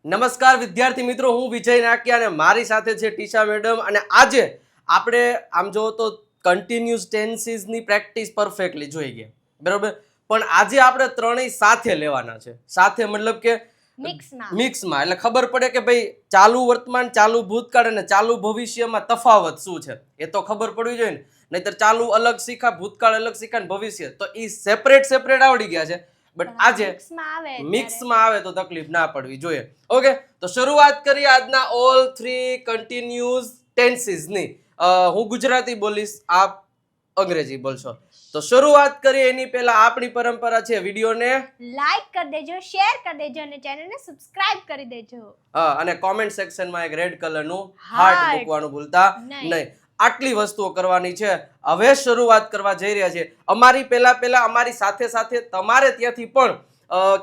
નમસ્કાર વિદ્યાર્થી મિત્રો, હું વિજય નાકિયા અને મારી સાથે છે ટીશા મેડમ. અને આજે આપણે આમ જો તો કન્ટિન્યુઅસ ટેન્સીસની પ્રેક્ટિસ પરફેક્ટલી જોઈ ગયા, બરાબર. પણ આજે આપણે ત્રણેય સાથે લેવાના છે. સાથે મતલબ કે મિક્સમાં, એટલે ખબર પડે કે ભાઈ ચાલુ વર્તમાન, ચાલુ ભૂતકાળ અને ચાલુ ભવિષ્યમાં તફાવત શું છે એ તો ખબર પડવી જોઈએ ને. નહીતર ચાલુ અલગ શીખા, ભૂતકાળ અલગ શીખા ને ભવિષ્ય તો એ સેપરેટ આવડી ગયા છે. બટ આજે મિક્સમાં આવે તો તકલીફ ના પડવી જોઈએ. ઓકે, તો શરૂઆત કરીએ આજના ઓલ 3 કન્ટિન્યુઅસ ટેન્સીસ ની. હું ગુજરાતી બોલીશ, આપ અંગ્રેજી બોલશો. તો શરૂઆત કરીએ એની પહેલા આપણી પરંપરા છે વિડીયોને લાઈક કરી દેજો, શેર કરી દેજો અને ચેનલને સબસ્ક્રાઇબ કરી દેજો. અને કોમેન્ટ સેક્શનમાં એક રેડ કલરનું હાર્ટ મૂકવાનું ભૂલતા નહીં. આટલી વસ્તુઓ કરવાની છે. હવે શરૂઆત કરવા જઈ રહ્યા છે. અમારી પહેલા અમારી સાથે સાથે તમારે ત્યાંથી પણ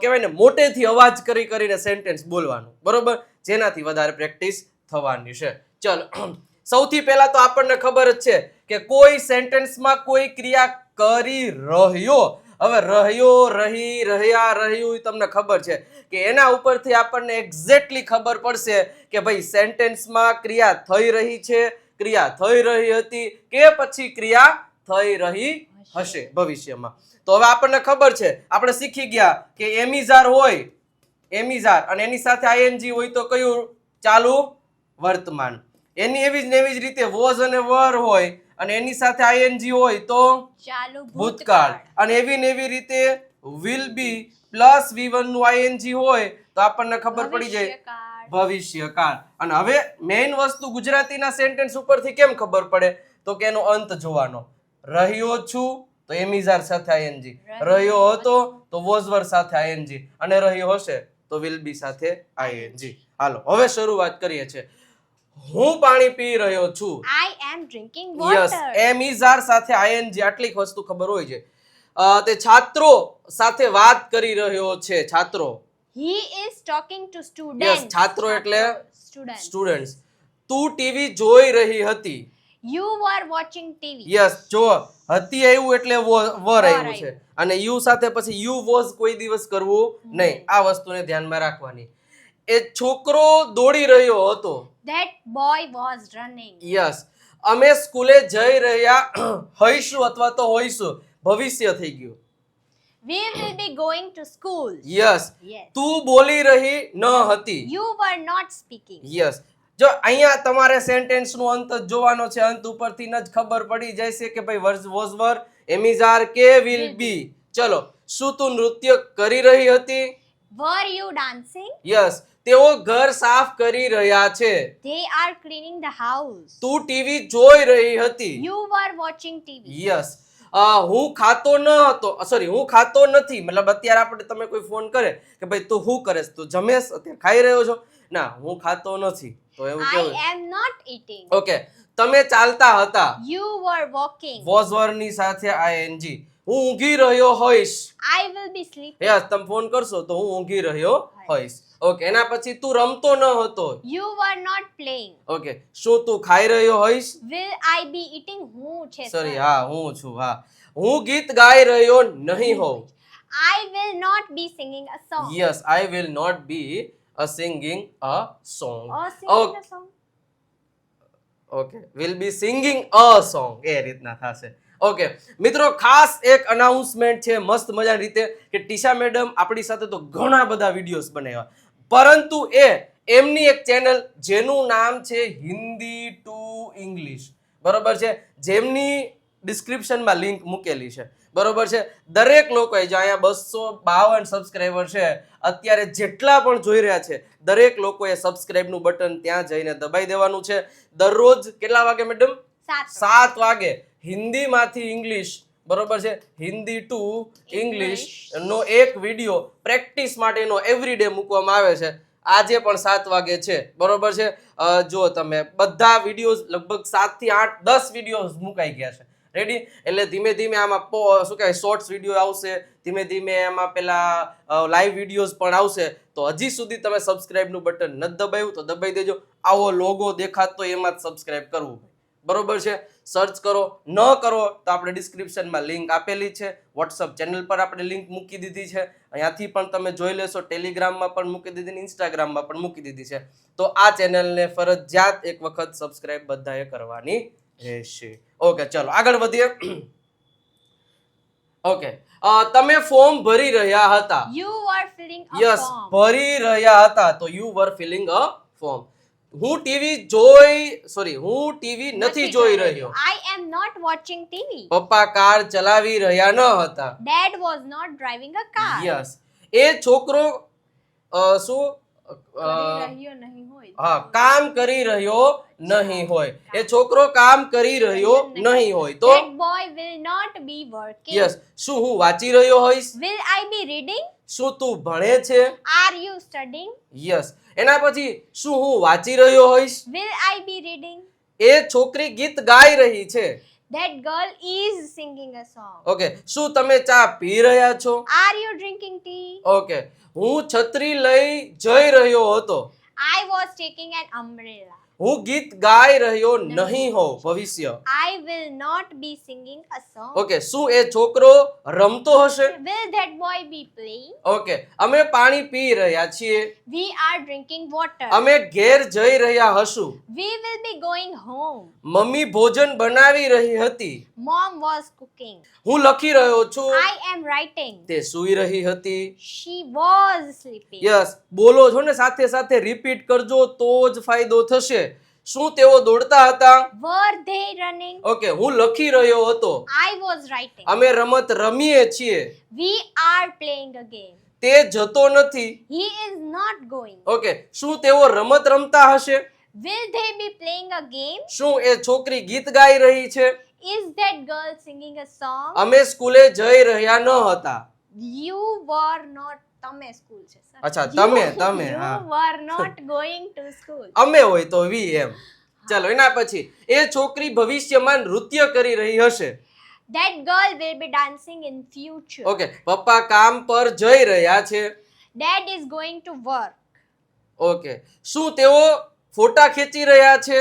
કહેવાય ને મોટેથી અવાજ કરીને સેન્ટેન્સ બોલવાનું, બરોબર, જેનાથી વધારે પ્રેક્ટિસ થવાની છે. ચલો, સૌથી પહેલા તો આપણને ખબર જ છે કે કોઈ સેન્ટેન્સમાં કોઈ ક્રિયા કરી રહ્યો. હવે રહ્યો, રહી, રહ્યા, રહ્યું તમને ખબર છે કે એના ઉપરથી આપણને એક્ઝેક્ટલી ખબર પડશે કે ભાઈ સેન્ટેન્સમાં ક્રિયા થઈ રહી છે, ક્રિયા થઈ રહી હતી કે પછી ક્રિયા થઈ રહી હશે ભવિષ્યમાં. તો હવે આપણને ખબર છે, આપણે શીખી ગયા કે એમિઝાર હોય, એમિઝાર અને એની સાથે આઈએનજી હોય તો કયું? ચાલુ વર્તમાન. એની એવી જ રીતે વોઝ અને વર હોય અને એની સાથે આઈએનજી હોય તો ચાલુ ભૂતકાળ. અને એવી રીતે વિલ બી પ્લસ V1 નું આઈએનજી હોય તો આપણને ખબર પડી જાય ભવિષ્યકાળ. અને હવે મેઇન વસ્તુ ગુજરાતીના સેન્ટેન્સ ઉપરથી કેમ ખબર પડે? તો કે એનો અંત જોવાનો. રહ્યો છું તો એમિઝાર સાથે આઈએનજી, રહ્યો હતો તો વોઝવર સાથે આઈએનજી, અને રહ્યો હશે તો વિલ બી સાથે આઈએનજી. હાલો હવે શરૂઆત કરીએ છીએ. હું પાણી પી રહ્યો છું. I am drinking water. Yes, એમિઝાર સાથે આઈએનજી, આટલી વસ્તુ ખબર હોય છે. તે છાત્રો સાથે વાત કરી રહ્યો છે. છાત્રો, He is talking to students. Yes, છાત્રો એટલે students. સ્ટુડન્ટ્સ. તું ટીવી જોઈ રહી હતી. You were watching TV. Yes, જો હતી આવ્યું એટલે વર આવ્યું છે, અને યુ સાથે પછી યુ વોઝ કોઈ દિવસ કરવું નહીં. આ વસ્તુને ધ્યાનમાં રાખવાની. એ છોકરો દોડી રહ્યો હતો. That boy was running. Yes, અમે સ્કૂલે જઈ રહ્યા હઈશું અથવા તો હોઈશું, ભવિષ્ય થઈ ગયું. We will be going to school. Yes, તું બોલી રહી ન હતી. You were not speaking. Yes, જો અહીંયા તમારે સેન્ટેન્સ નો અંત જ જોવાનો છે. અંત ઉપરથી જ ખબર પડી જાય છે કે ભાઈ વોઝ વર, એમિઝાર કે વિલ બી. ચલો, શું તું નૃત્ય કરી રહી હતી? Were you dancing? યસ, તેઓ ઘર સાફ કરી રહ્યા છે. They are cleaning the house. તું ટીવી જોઈ રહી હતી. You were watching TV. Yes, હું ખાતો ન હતો, સોરી, હું ખાતો નથી. મતલબ અત્યારે આપણે તમે કોઈ ફોન કરે કે ભાઈ તું શું કરેસ, તું જમેસ, અત્યારે ખાઈ રહ્યો છો? ના, હું ખાતો નથી. તો એવું કેવું? I am not eating. Okay, તમે ચાલતા હતા. You were walking. વોઝ વર ની સાથે આઈએનજી. હું ઊંઘી રહ્યો હોઈશ. I will be sleeping. Yes, તમે ફોન કરશો તો હું ઊંઘી રહ્યો હોઈશ. ઓકે, એના પછી તું રમતો ન હતો. You were not playing. Okay, શું તું ખાઈ રહ્યો હોઈશ? Will I be eating? હું છે. સોરી, હા, હું છું. હા, હું ગીત ગાઈ રહ્યો નહીં હોઉં. I will not be singing a song. Yes, I will not be singing a song. Or singing a song. Okay, will be singing a song, એ રીતના થશે. ઓકે મિત્રો, ખાસ એક અનાઉન્સમેન્ટ છે મસ્ત મજાની રીતે કે ટીશા મેડમ આપણી સાથે તો ઘણા બધા વિડીયોઝ બનાવ્યા, પરંતુ એમની એક ચેનલ જેનું નામ છે હિન્દી ટુ ઇંગ્લિશ, બરોબર છે, જેમની ડિસ્ક્રિપ્શનમાં લિંક મૂકેલી છે, બરોબર છે. દરેક લોકોએ જે અહીંયા 252 સબસ્ક્રાઈબર છે અત્યારે, જેટલા પણ જોઈ રહ્યા છે, દરેક લોકોએ સબસ્ક્રાઇબનું બટન ત્યાં જઈને દબાઈ દેવાનું છે. દરરોજ કેટલા વાગે મેડમ? 7 વાગે હિન્દીમાંથી ઇંગ્લિશ, બરોબર છે, હિન્દી ટુ ઇંગ્લિશ નો એક વિડીયો પ્રેક્ટિસ માટેનો એવરીડે મૂકવામાં આવે છે. આજે પણ 7 વાગે છે, બરોબર છે. જો તમે બધા વિડીયોઝ લગભગ 7 થી 8 10 વિડીયોઝ મુકાઈ ગયા છે, રેડી. એટલે ધીમે ધીમે આમાં શું કહેવાય શોર્ટ્સ વિડીયો આવશે, ધીમે ધીમે એમાં પેલા લાઈવ વિડીયોઝ પણ આવશે. તો હજી સુધી તમે સબસ્ક્રાઇબનું બટન નથી દબાવ્યું તો દબાઈ દેજો. આવો લોગો દેખાતો એમાં જ સબસ્ક્રાઇબ કરવું, બરોબર છે. સર્ચ કરો, ન કરો તો આપણે ડિસ્ક્રિપ્શનમાં લિંક આપેલી છે. વોટ્સઅપ ચેનલ પર આપણે લિંક મૂકી દીધી છે. અહીંયાથી પણ તમે જોઈ લેશો. ટેલિગ્રામમાં પણ મૂકી દીધી ને ઇન્સ્ટાગ્રામમાં પણ મૂકી દીધી છે. તો આ ચેનલને ફરજિયાત એક વખત સબસ્ક્રાઇબ બધાએ કરવાની રહેશે. ઓકે, ચલો આગળ વધીએ. ઓકે, તમે ફોર્મ ભરી રહ્યા હતા. You were filling a yes, form. ભરી રહ્યા હતા તો you were filling a form. હું ટીવી નથી જોઈ રહ્યો. I am not watching TV. પપ્પા કાર ચલાવી રહ્યા ન હતા. Dad was not driving a car. Yes, એ છોકરો શું કરી રહ્યો નહીં હોય. હા, કામ કરી રહ્યો નહીં હોય. એ છોકરો કામ કરી રહ્યો નહીં હોય તો That boy will not be working. Yes, શું હું વાંચી રહ્યો હોઈશ? Will I be reading? શું તું ભણે છે? Are you studying? યસ, એના પછી શું હું વાંચી રહ્યો હોઈશ? Will I be reading? એ છોકરી ગીત ગાઈ રહી છે. That girl is singing a song. Okay, શું તમે ચા પી રહ્યા છો? Are you drinking tea? Okay, હું છત્રી લઈ જઈ રહ્યો હતો. I was taking an umbrella. હું ગીત ગાઈ રહ્યો નહીં હોઉં. ભવિષ્ય. I will not be singing a song. Okay, શું એ છોકરો રમતો હશે? Will that boy be playing? Okay, અમે પાણી પી રહ્યા છીએ. We are drinking water. અમે ઘેર જઈ રહ્યા હશું. We will be going home. Mummy ભોજન બનાવી રહી હતી. Mom was cooking. હું લખી રહ્યો છું. I am writing. તે સૂઈ રહી હતી. She was sleeping. યસ, બોલો છો ને સાથે સાથે રિપીટ કરજો તો જ ફાયદો થશે. શું તેઓ દોડતા હતા? Were they running? ઓકે, હું લખી રહ્યો હતો. I was writing. અમે રમત રમીએ છીએ. We are playing a game. તે જતો નથી. He is not going. Okay, શું તેઓ રમત રમતા હશે? Will they be playing a game? શું એ છોકરી ગીત ગાઈ રહી છે? Is that girl singing a song? અમે સ્કૂલે જઈ રહ્યા ન હતા. You were not. તમે સ્કૂલ છે સર. અચ્છા, તમે You હા. were not going to school. અમે હોય તો વી એમ. ચલો, એના પછી એ છોકરી ભવિષ્યમાં નૃત્ય કરી રહી હશે. That girl will be dancing in future. Okay, પપ્પા કામ પર જઈ રહ્યા છે. Dad is going to work. Okay, શું તેઓ ફોટા ખેંચી રહ્યા છે?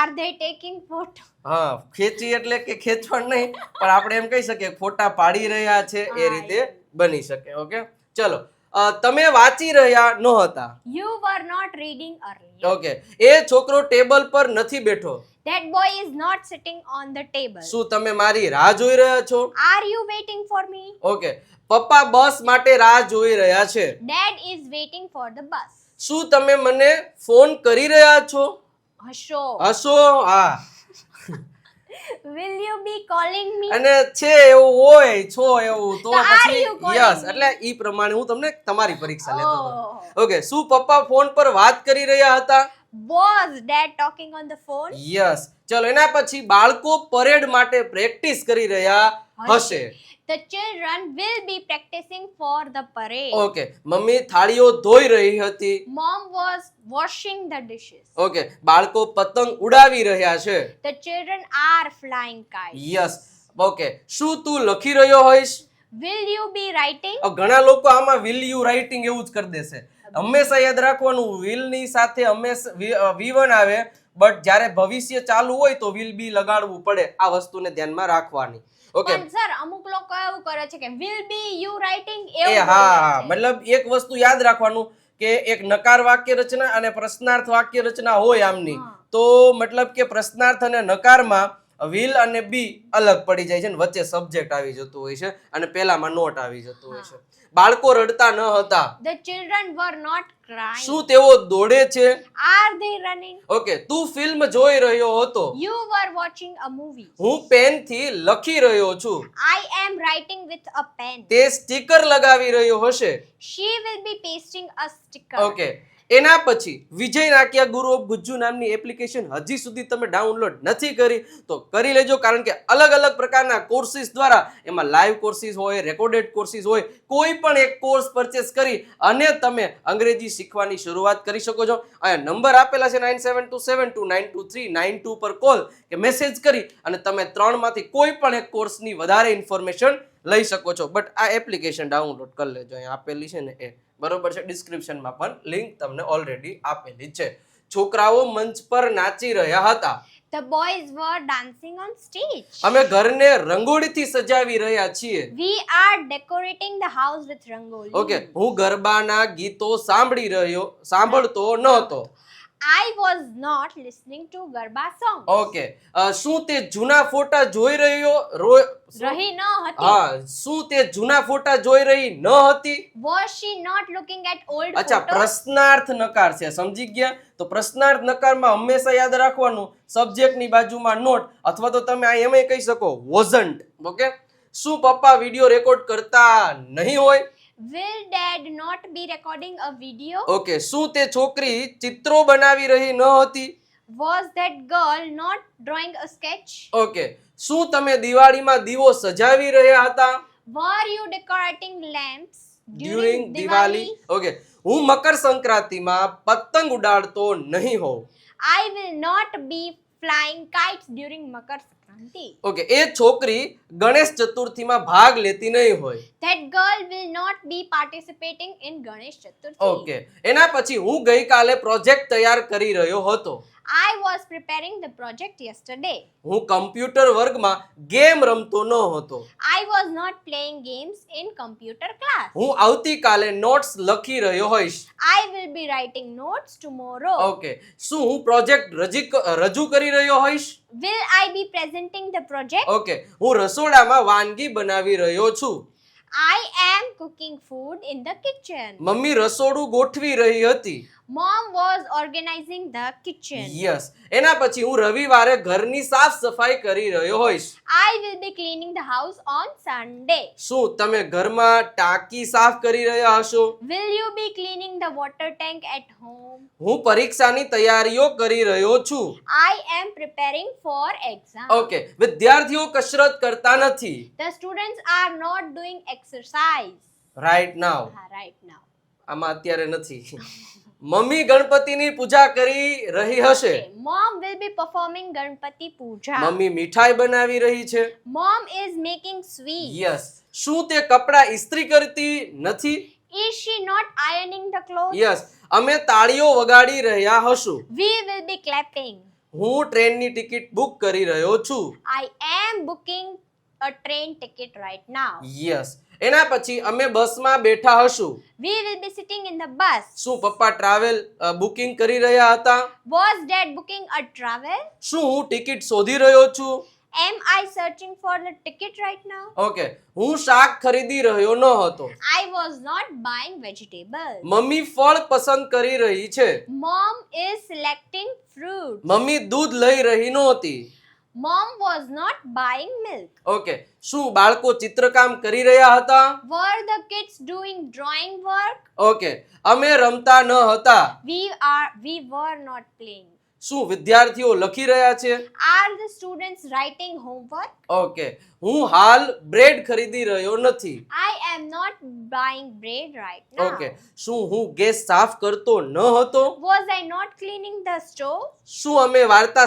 Are they taking photo? હા, ખેંચી એટલે કે ખેંચવાનું નહીં, પણ આપણે એમ કહી શકીએ ફોટા પાડી રહ્યા છે એ રીતે બની શકે. ઓકે, ચલો, તમે વાંચી રહ્યા નહોતા. You were not reading earlier. Okay, એ છોકરો ટેબલ પર નથી બેઠો. That boy is not sitting on the table. શું તમે મારી રાહ જોઈ રહ્યા છો? Are you waiting for me? Okay, પપ્પા બસ માટે રાહ જોઈ રહ્યા છે. Dad is waiting for the bus. શું તમે મને ફોન કરી રહ્યા છો? હશો. હશો, હા. Will you be calling me? અને છે એવું હોય છો એવું તો are પછી you calling યસ, me? એટલે ઈ પ્રમાણે હું તમને તમારી પરીક્ષા લેતો હતો. Oh. ઓકે, શું પપ્પા ફોન પર વાત કરી રહ્યા હતા? Was dad talking on the phone? Yes, ચલો, એના પછી બાળકો પરેડ માટે પ્રેક્ટિસ કરી રહ્યા હશે. The children will be practicing for the parade. Okay, mummy થાળીઓ ધોઈ રહી હતી. Mom was washing the dishes. Okay, બાળકો પતંગ ઉડાવી રહ્યા છે. The children are flying kites. Yes, okay, શું તું લખી રહ્યો હોઈશ? Will you be writing? ઘણા લોકો આમાં વિલ યુ રાઇટિંગ એવું જ કરી દેશે. હંમેશા યાદ રાખવાનું, વિલ ની સાથે હંમેશા V1 આવે, બટ જ્યારે ભવિષ્ય ચાલુ હોય તો વિલ બી લગાડવું પડે. આ વસ્તુને ધ્યાનમાં રાખવાની. ઓકે, પણ સર અમુક લોકો એવું કરે છે કે will be you writing એ એવું હા, બોલે છે. મતલબ એક વસ્તુ યાદ રાખવાનું કે એક નકાર વાક્ય રચના અને પ્રશ્નાર્થ વાક્ય રચના હોય આમની, તો મતલબ કે પ્રશ્નાર્થ અને નકારમાં વિલ અને બી અલગ પડી જાય છે ને વચ્ચે સબ્જેક્ટ આવી જતું હોય છે અને પેલામાં નોટ આવી જતું હોય છે. બાળકો રડતા ન હતા. The children were not crying. શું તેઓ દોડે છે? Are they running? ઓકે, તું ફિલ્મ જોઈ રહ્યો હતો. You were watching a movie. હું પેનથી લખી રહ્યો છું. I am writing with a pen. તે સ્ટીકર લગાવી રહ્યો હશે. She will be pasting a sticker. Okay, એના પછી વિજય નાક્યા ગુરુ ઓફ ગુજ્જુ નામની એપ્લિકેશન હજી સુધી તમે ડાઉનલોડ નથી કરી તો કરી લેજો, કારણ કે અલગ અલગ પ્રકારના કોર્સિસ દ્વારા એમાં લાઈવ કોર્સિસ હોય, રેકોર્ડેડ કોર્સિસ હોય, કોઈ પણ એક કોર્સ પરચેસ કરી અને તમે અંગ્રેજી શીખવાની શરૂઆત કરી શકો છો. અહીંયા નંબર આપેલા છે 9727292392 પર કોલ કે મેસેજ કરી અને તમે 3 માંથી કોઈ પણ એક કોર્સની વધારે ઇન્ફોર્મેશન લઈ શકો છો. બટ આ એપ્લિકેશન ડાઉનલોડ કરી લેજો, અહીંયા આપેલી છે ને એ બરોબર છે. ડિસ્ક્રિપ્શનમાં પણ લિંક તમને ઓલરેડી આપેલી છે. છોકરાઓ મંચ પર નાચી રહ્યા હતા. The boys were dancing on stage. અમે ઘરને રંગોળીથી સજાવી રહ્યા છીએ. We are decorating the house with rangoli. Okay, હું ગરબાના ગીતો સાંભળતો ન હતો. I was not listening to Garba songs. Okay, શું તે જૂના ફોટા જોઈ રહી ન હતી. હા, શું તે જૂના ફોટા જોઈ રહી ન હતી? Was she not looking at old અચ્છા, photos? પ્રશ્નાર્થ નકાર છે, સમજી ગયા? તો પ્રશ્નાર્થ નકારમાં હંમેશા યાદ રાખવાનું સબ્જેક્ટની બાજુમાં નોટ, અથવા તો તમે આ એમ કહી શકો wasn't. ઓકે, શું પપ્પા વિડિયો રેકોર્ડ કરતા નહીં હોય? Will dad not be recording a video? Okay, શું તે છોકરી ચિત્રો બનાવી રહી ન હતી? Was that girl not drawing a sketch? Okay, શું તમે દિવાળીમાં દીવો સજાવી રહ્યા હતા? Were you decorating lamps during Diwali? Okay, હું મકર સંક્રાંતિમાં પતંગ ઉડાડતો નહીં હોઉં. I will not be flying kites during Makar Sankranti. Okay, એ છોકરી ગણેશ ચતુર્થીમાં ભાગ લેતી નહીં હોય. That girl will not be participating in Ganesh Chaturthi. Okay, એના પછી હું ગઈકાલે પ્રોજેક્ટ તૈયાર કરી રહ્યો હતો. I was preparing the project yesterday. હું કમ્પ્યુટર વર્ગમાં ગેમ રમતો ન હતો. I was not playing games in computer class. હું આવતીકાલે નોટ્સ લખી રહ્યો હોઈશ. I will be writing notes tomorrow. Okay, શું હું પ્રોજેક્ટ રજૂ કરી રહ્યો હોઈશ? Will I be presenting the project? Okay, હું રસોડામાં વાનગી બનાવી રહ્યો છું. I am cooking food in the kitchen. Mummy રસોડું ગોઠવી રહી હતી. Mom was organizing the kitchen. Yes, એના પછી હું રવિવારે ઘરની સાફ સફાઈ કરી રહ્યો હોઈશ. I will be cleaning the house on Sunday. શું તમે ઘરમાં ટાંકી સાફ કરી રહ્યા હશો? Will you be cleaning the water tank at home? હું પરીક્ષાની તૈયારીઓ કરી રહ્યો છું. I am preparing for exam. Okay, વિદ્યાર્થીઓ કસરત કરતા નથી. The students are not doing exercise. Right now. Right now. આમાં અત્યારે નથી. મમ્મી ગણપતિની પૂજા કરી રહી હશે. Okay. Mom will be performing Ganpati Puja. Mummy મીઠાઈ બનાવી રહી છે. Mom is making sweets. Yes, શું તે કપડા ઇસ્ત્રી કરતી નથી? Is she not ironing the clothes? Yes, અમે તાળીઓ વગાડી રહ્યા હશું. We will be clapping. હું ટ્રેનની ટિકિટ બુક કરી રહ્યો છું. I am booking a train ticket right now. Yes, એના પછી અમે બસમાં બેઠા હશું. We will be sitting in the bus. શું પપ્પા ટ્રાવેલ બુકિંગ કરી રહ્યા હતા? Was dad booking a travel? શું હું ટિકિટ શોધી રહ્યો છું? Am I searching for the ticket right now? Okay, હું શાક ખરીદી રહ્યો ન હતો. I was not buying vegetables. Mummy ફળ પસંદ કરી રહી છે. Mom is selecting fruit. Mummy દૂધ લઈ રહી નહોતી. Mom was not buying milk. Okay, શું બાળકો ચિત્રકામ કરી રહ્યા હતા? Were the kids doing drawing work? Okay, અમે રમતા ન હતા. We were not playing. શું વિદ્યાર્થીઓ લખી રહ્યા છે? Are the students writing homework? Okay, હું હાલ બ્રેડ ખરીદી રહ્યો નથી. I am not buying bread right now. Okay, શું હું ગેસ સાફ કરતો ન હતો? Was I not cleaning the stove? શું અમે વાર્તા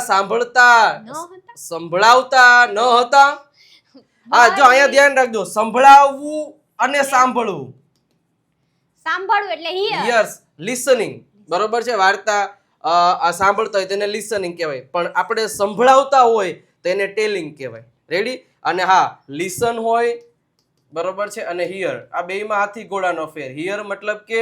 No. સંભળાવતા ન હતા? હા, જો અહીંયા ધ્યાન રાખજો, સંભળાવવું અને સાંભળવું. સાંભળવું એટલે hear. Yes, listening. બરોબર છે? વાર્તા આ સાંભળતા હોય તેને લિસનિંગ કહેવાય, પણ આપણે સંભળાવતા હોય તો એને ટેલિંગ કહેવાય. રેડી? અને હા, લિસન હોય, બરોબર છે, અને હિયર, આ બેયમાં હાથી ઘોડાનો ફેર. હિયર મતલબ કે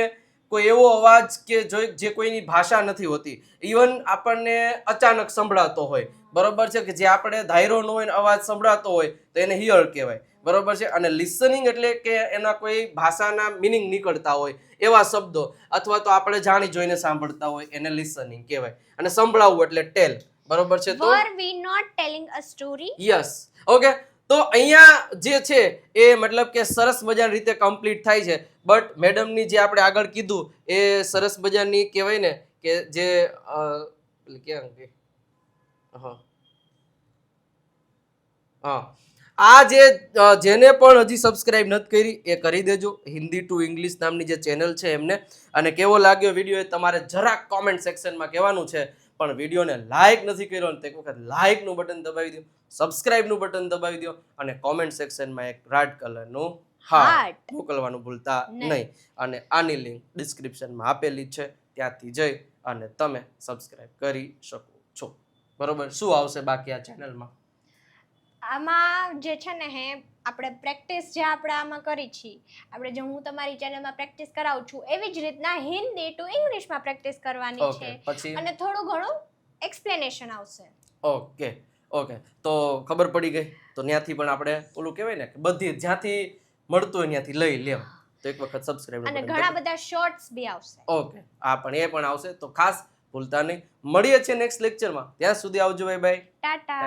કોઈ એવો અવાજ કે જે કોઈની ભાષા નથી હોતી, ઇવન આપણને અચાનક સંભળાતો હોય, બરોબર છે, કે જે આપણે ધાયરો ન હોય અવાજ સંભળાતો હોય તો એને હિયર કહેવાય. બરોબર છે? અને લિસનિંગ એટલે કે એના કોઈ ભાષાના મિનિંગ નીકળતા હોય એવા શબ્દો, અથવા તો આપણે જાણી જોઈને સાંભળતા હોય એને લિસનિંગ કહેવાય. અને સંભળાવવું એટલે ટેલ. બરોબર છે? તો Were we not telling a story? Yes. Okay, તો અહીંયા જે છે એ મતલબ કે સરસ મજાની રીતે કમ્પ્લીટ થાય છે. બટ મેડમની જે આપણે આગળ કીધું એ સરસ મજાની કહેવાય ને કે જે ક્યાં હા, આ જેને પણ હજી સબસ્ક્રાઇબ નથી કરી એ કરી દેજો. હિન્દી ટુ ઇંગ્લિશ નામની જે ચેનલ છે એમને. અને કેવો લાગ્યો વિડીયો એ તમારે જરાક કોમેન્ટ સેક્શનમાં કહેવાનું છે. પણ વિડીયોને લાઇક નથી કર્યો તો એક વખત લાઇકનું બટન દબાવી દો, સબસ્ક્રાઇબનું બટન દબાવી દો, અને કોમેન્ટ સેક્શનમાં એક રેડ કલરનું હાર્ટ મોકલવાનું ભૂલતા નહીં. અને આની લિંક ડિસ્ક્રિપ્શનમાં આપેલી છે. ત્યાંથી જઈ અને તમે સબસ્ક્રાઇબ કરી શકો છો. બરોબર. શું આવશે બાકી આ ચેનલમાં? આમાં જે છે ને હે આપણે પ્રેક્ટિસ જે આપણે આમાં કરી છીએ, આપણે જે હું તમારી ચેનલમાં પ્રેક્ટિસ કરાવું છું એવી જ રીતના હિન્દી ટુ ઇંગ્લિશમાં પ્રેક્ટિસ કરવાની ઓકે. છે પછી અને થોડું ઘણું એક્સપ્લેનેશન આવશે. ઓકે તો ખબર પડી ગઈ. તો ત્યાંથી પણ આપણે ઓલું કહેવાય ને કે બધી જ્યાંથી મળતું હોય ત્યાંથી લઈ લેવ. તો એક વખત સબસ્ક્રાઇબ અને ઘણા બધા શોર્ટ્સ બી આવશે. ઓકે. એ પણ આવશે. તો ખાસ ભૂલતા નહીં. મળીએ છીએ નેક્સ્ટ લેક્ચરમાં. ત્યાં સુધી આવજો. Bye bye. ટાટા.